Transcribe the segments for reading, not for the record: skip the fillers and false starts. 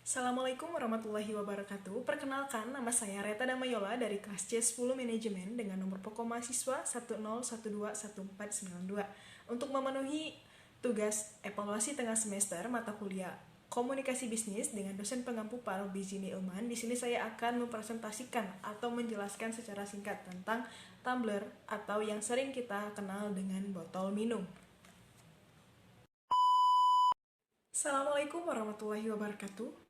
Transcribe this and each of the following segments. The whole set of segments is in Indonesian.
Assalamualaikum warahmatullahi wabarakatuh. Perkenalkan, nama saya Reta Damayola dari kelas C10 Manajemen dengan nomor pokok mahasiswa 101211492 untuk memenuhi tugas evaluasi tengah semester mata kuliah Komunikasi Bisnis dengan dosen pengampu Pak Robi Zini Ilman. Di sini saya akan mempresentasikan atau menjelaskan secara singkat tentang tumbler atau yang sering kita kenal dengan botol minum. Assalamualaikum warahmatullahi wabarakatuh.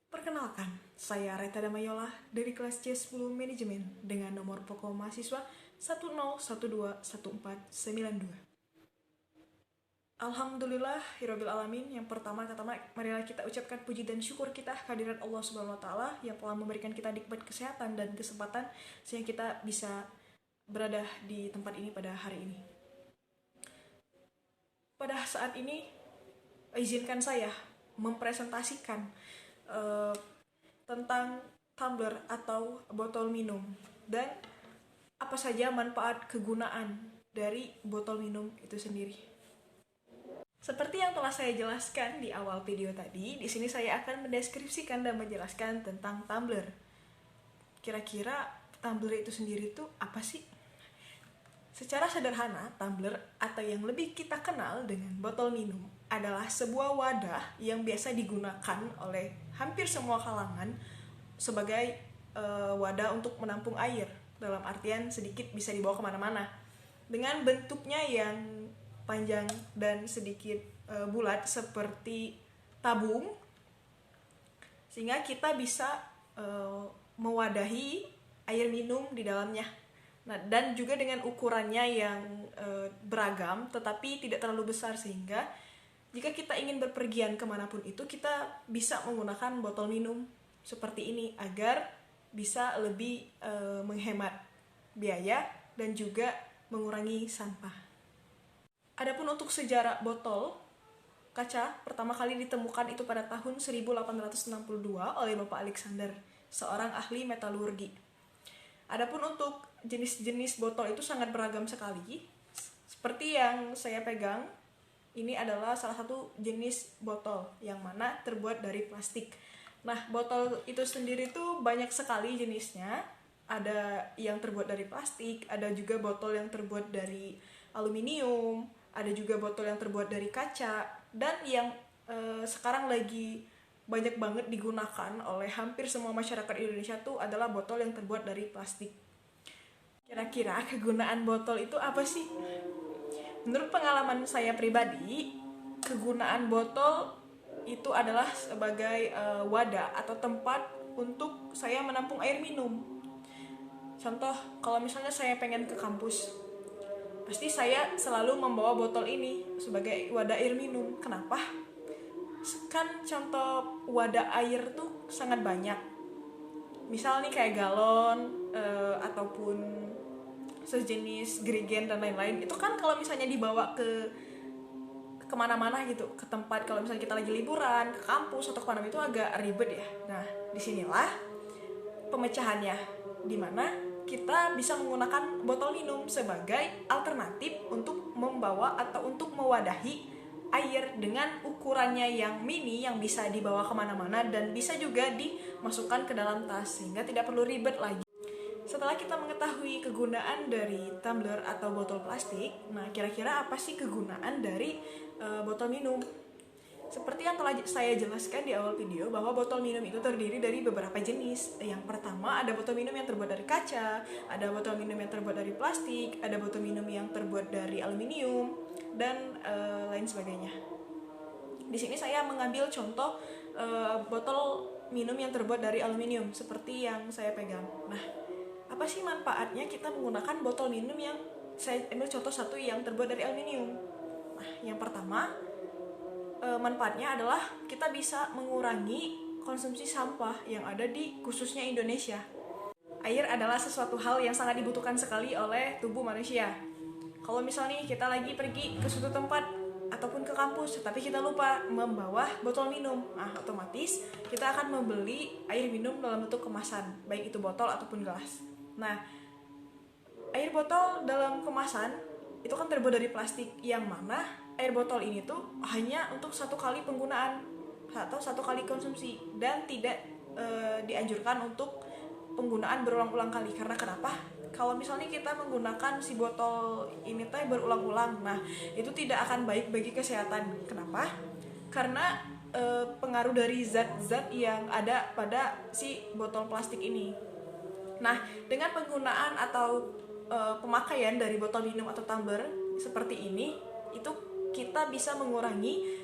Perkenalkan, saya Reta Damayola dari kelas C10 Manajemen dengan nomor pokok mahasiswa 101211492. Alhamdulillah Hirobbil Alamin. Yang pertama-tama marilah kita ucapkan puji dan syukur kita kehadirat Allah Subhanahu wa Ta'ala yang telah memberikan kita nikmat kesehatan dan kesempatan sehingga kita bisa berada di tempat ini pada hari ini. Pada saat ini izinkan saya mempresentasikan tentang tumbler atau botol minum dan apa saja manfaat kegunaan dari botol minum itu sendiri. Seperti yang telah saya jelaskan di awal video tadi, di sini saya akan mendeskripsikan dan menjelaskan tentang tumbler. Kira-kira tumbler itu sendiri itu apa sih? Secara sederhana, tumbler atau yang lebih kita kenal dengan botol minum adalah sebuah wadah yang biasa digunakan oleh hampir semua kalangan sebagai wadah untuk menampung air. Dalam artian sedikit bisa dibawa kemana-mana. Dengan bentuknya yang panjang dan sedikit bulat seperti tabung, sehingga kita bisa mewadahi air minum di dalamnya. Nah, dan juga dengan ukurannya yang beragam tetapi tidak terlalu besar, sehingga jika kita ingin berpergian kemanapun itu kita bisa menggunakan botol minum seperti ini agar bisa lebih menghemat biaya dan juga mengurangi sampah. Adapun untuk sejarah botol kaca pertama kali ditemukan itu pada tahun 1862 oleh Bapak Alexander, seorang ahli metalurgi. Adapun untuk jenis-jenis botol itu sangat beragam sekali. Seperti yang saya pegang, ini adalah salah satu jenis botol yang mana terbuat dari plastik. Nah, botol itu sendiri tuh banyak sekali jenisnya. Ada yang terbuat dari plastik, ada juga botol yang terbuat dari aluminium, ada juga botol yang terbuat dari kaca, dan yang sekarang lagi banyak banget digunakan oleh hampir semua masyarakat Indonesia tuh adalah botol yang terbuat dari plastik. Kira-kira kegunaan botol itu apa sih? Menurut pengalaman saya pribadi, kegunaan botol itu adalah sebagai wadah atau tempat untuk saya menampung air minum. Contoh, kalau misalnya saya pengen ke kampus, pasti saya selalu membawa botol ini sebagai wadah air minum. Kenapa? Kan contoh wadah air tuh sangat banyak. Misal nih kayak galon ataupun sejenis gerigen dan lain-lain. Itu kan kalau misalnya dibawa ke kemana-mana gitu, ke tempat kalau misalnya kita lagi liburan, ke kampus atau kemana itu agak ribet ya. Nah, disinilah pemecahannya, dimana kita bisa menggunakan botol minum sebagai alternatif untuk membawa atau untuk mewadahi air dengan ukurannya yang mini yang bisa dibawa kemana-mana dan bisa juga dimasukkan ke dalam tas sehingga tidak perlu ribet lagi. Setelah kita mengetahui kegunaan dari tumbler atau botol plastik, nah kira-kira apa sih kegunaan dari botol minum? Seperti yang telah saya jelaskan di awal video bahwa botol minum itu terdiri dari beberapa jenis. Yang pertama ada botol minum yang terbuat dari kaca, ada botol minum yang terbuat dari plastik, ada botol minum yang terbuat dari aluminium, dan lain sebagainya. Di sini saya mengambil contoh botol minum yang terbuat dari aluminium seperti yang saya pegang. Nah, apa sih manfaatnya kita menggunakan botol minum yang saya ambil contoh satu yang terbuat dari aluminium? Nah, yang pertama manfaatnya adalah kita bisa mengurangi konsumsi sampah yang ada di khususnya Indonesia. Air adalah sesuatu hal yang sangat dibutuhkan sekali oleh tubuh manusia. Kalau misalnya kita lagi pergi ke suatu tempat ataupun ke kampus, tapi kita lupa membawa botol minum, nah otomatis kita akan membeli air minum dalam bentuk kemasan, baik itu botol ataupun gelas. Nah, air botol dalam kemasan itu kan terbuat dari plastik, yang mana air botol ini tuh hanya untuk satu kali penggunaan. atau satu kali konsumsi, dan tidak dianjurkan untuk penggunaan berulang-ulang kali. Karena kenapa? Kalau misalnya kita menggunakan si botol ini teh berulang-ulang, nah itu tidak akan baik bagi kesehatan. Kenapa? Karena pengaruh dari zat-zat yang ada pada si botol plastik ini. Nah, dengan penggunaan atau pemakaian dari botol minum atau tumbler seperti ini, itu kita bisa mengurangi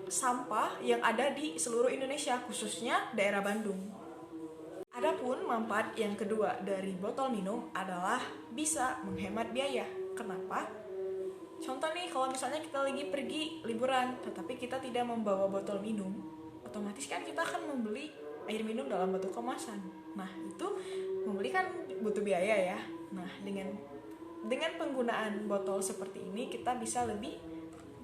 sampah yang ada di seluruh Indonesia, khususnya daerah Bandung. Adapun manfaat yang kedua dari botol minum adalah bisa menghemat biaya. Kenapa? Contoh nih, kalau misalnya kita lagi pergi liburan, tetapi kita tidak membawa botol minum, otomatis kan kita akan membeli air minum dalam botol kemasan. Nah, itu membeli kan butuh biaya ya. Nah, dengan penggunaan botol seperti ini, kita bisa lebih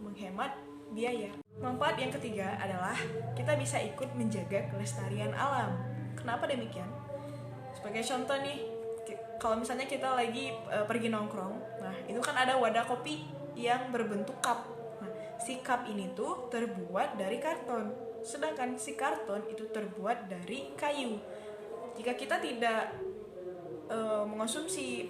menghemat biaya. Manfaat yang ketiga adalah kita bisa ikut menjaga kelestarian alam. Kenapa demikian? Sebagai contoh nih, kalau misalnya kita lagi pergi nongkrong, nah itu kan ada wadah kopi yang berbentuk cup. Nah, si cup ini tuh terbuat dari karton, sedangkan si karton itu terbuat dari kayu. Jika kita tidak mengonsumsi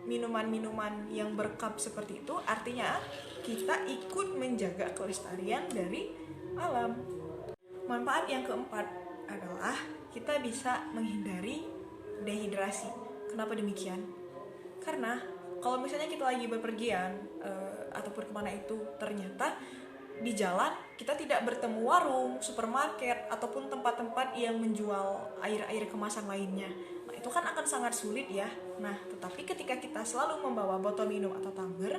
minuman-minuman yang bercup seperti itu, artinya kita ikut menjaga kelestarian dari alam. Manfaat yang keempat adalah kita bisa menghindari dehidrasi. Kenapa demikian? Karena kalau misalnya kita lagi bepergian ataupun kemana itu, ternyata di jalan kita tidak bertemu warung, supermarket, ataupun tempat-tempat yang menjual air-air kemasan lainnya. Nah, itu kan akan sangat sulit ya. Nah, tetapi ketika kita selalu membawa botol minum atau tumbler,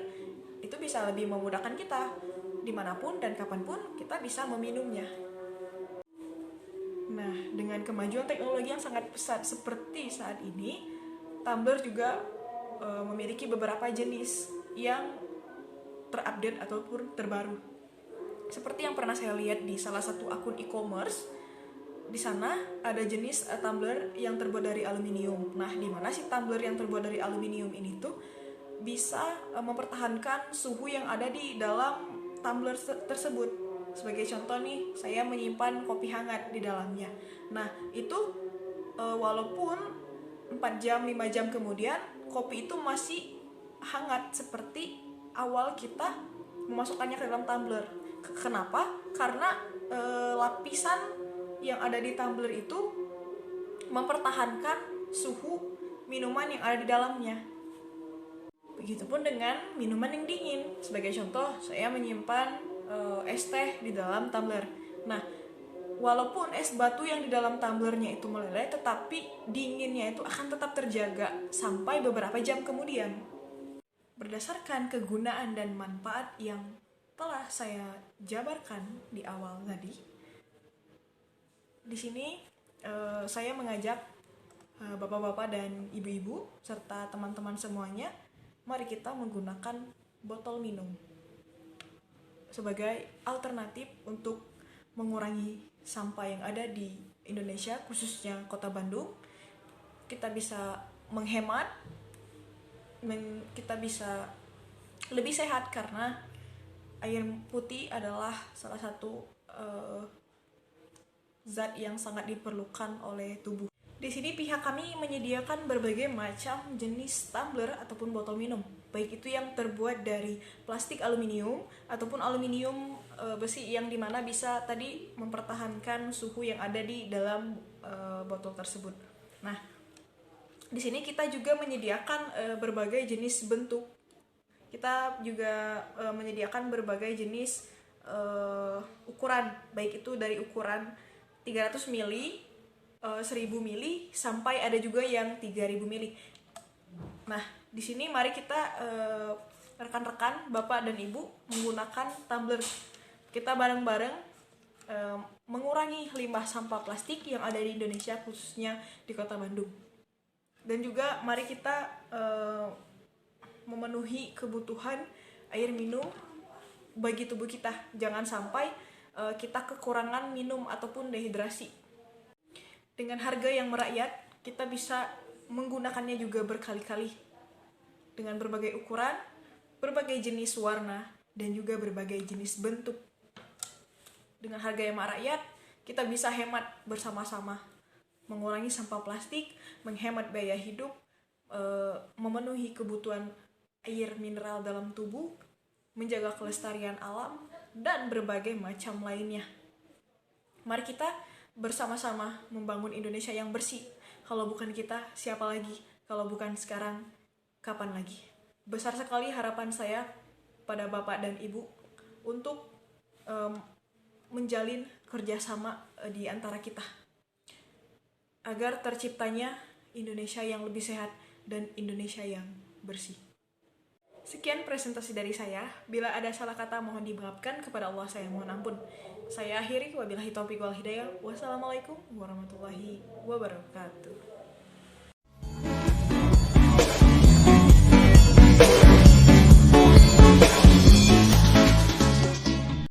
itu bisa lebih memudahkan kita. Dimanapun dan kapanpun kita bisa meminumnya. Nah, dengan kemajuan teknologi yang sangat pesat seperti saat ini, tumbler juga memiliki beberapa jenis yang terupdate ataupun terbaru. Seperti yang pernah saya lihat di salah satu akun e-commerce, di sana ada jenis tumbler yang terbuat dari aluminium. Nah, di mana si tumbler yang terbuat dari aluminium ini tuh bisa mempertahankan suhu yang ada di dalam tumbler tersebut. Sebagai contoh nih, saya menyimpan kopi hangat di dalamnya. Nah, itu walaupun 4 jam, 5 jam kemudian, kopi itu masih hangat seperti awal kita memasukkannya ke dalam tumbler. Kenapa? Karena lapisan yang ada di tumbler itu mempertahankan suhu minuman yang ada di dalamnya. Begitupun dengan minuman yang dingin. Sebagai contoh, saya menyimpan es teh di dalam tumbler. Nah, walaupun es batu yang di dalam tumblernya itu meleleh, tetapi dinginnya itu akan tetap terjaga sampai beberapa jam kemudian. Berdasarkan kegunaan dan manfaat yang telah saya jabarkan di awal tadi, di sini saya mengajak bapak-bapak dan ibu-ibu serta teman-teman semuanya, mari kita menggunakan botol minum sebagai alternatif untuk mengurangi sampah yang ada di Indonesia, khususnya Kota Bandung. Kita bisa menghemat, kita bisa lebih sehat karena air putih adalah salah satu zat yang sangat diperlukan oleh tubuh. Di sini pihak kami menyediakan berbagai macam jenis tumbler ataupun botol minum, baik itu yang terbuat dari plastik aluminium ataupun aluminium besi, yang dimana bisa tadi mempertahankan suhu yang ada di dalam botol tersebut. Nah, di sini kita juga menyediakan berbagai jenis bentuk. Kita juga menyediakan berbagai jenis ukuran, baik itu dari ukuran 300 ml, 1000 ml, sampai ada juga yang 3000 ml. Nah, di sini mari kita rekan-rekan, bapak dan ibu, menggunakan tumbler. Kita bareng-bareng mengurangi limbah sampah plastik yang ada di Indonesia, khususnya di Kota Bandung. Dan juga mari kita memenuhi kebutuhan air minum bagi tubuh kita. Jangan sampai kita kekurangan minum ataupun dehidrasi. Dengan harga yang merakyat, kita bisa menggunakannya juga berkali-kali dengan berbagai ukuran, berbagai jenis warna, dan juga berbagai jenis bentuk. Dengan harga yang rakyat, kita bisa hemat bersama-sama, mengurangi sampah plastik, menghemat biaya hidup, memenuhi kebutuhan air mineral dalam tubuh, menjaga kelestarian alam, dan berbagai macam lainnya. Mari kita bersama-sama membangun Indonesia yang bersih. Kalau bukan kita, siapa lagi? Kalau bukan sekarang, kapan lagi? Besar sekali harapan saya pada Bapak dan Ibu untuk menjalin kerjasama di antara kita agar terciptanya Indonesia yang lebih sehat dan Indonesia yang bersih. Sekian presentasi dari saya. Bila ada salah kata mohon dimaafkan, kepada Allah saya mohon ampun. Saya akhiri, wabillahi taufiq wal hidayah. Wassalamualaikum warahmatullahi wabarakatuh.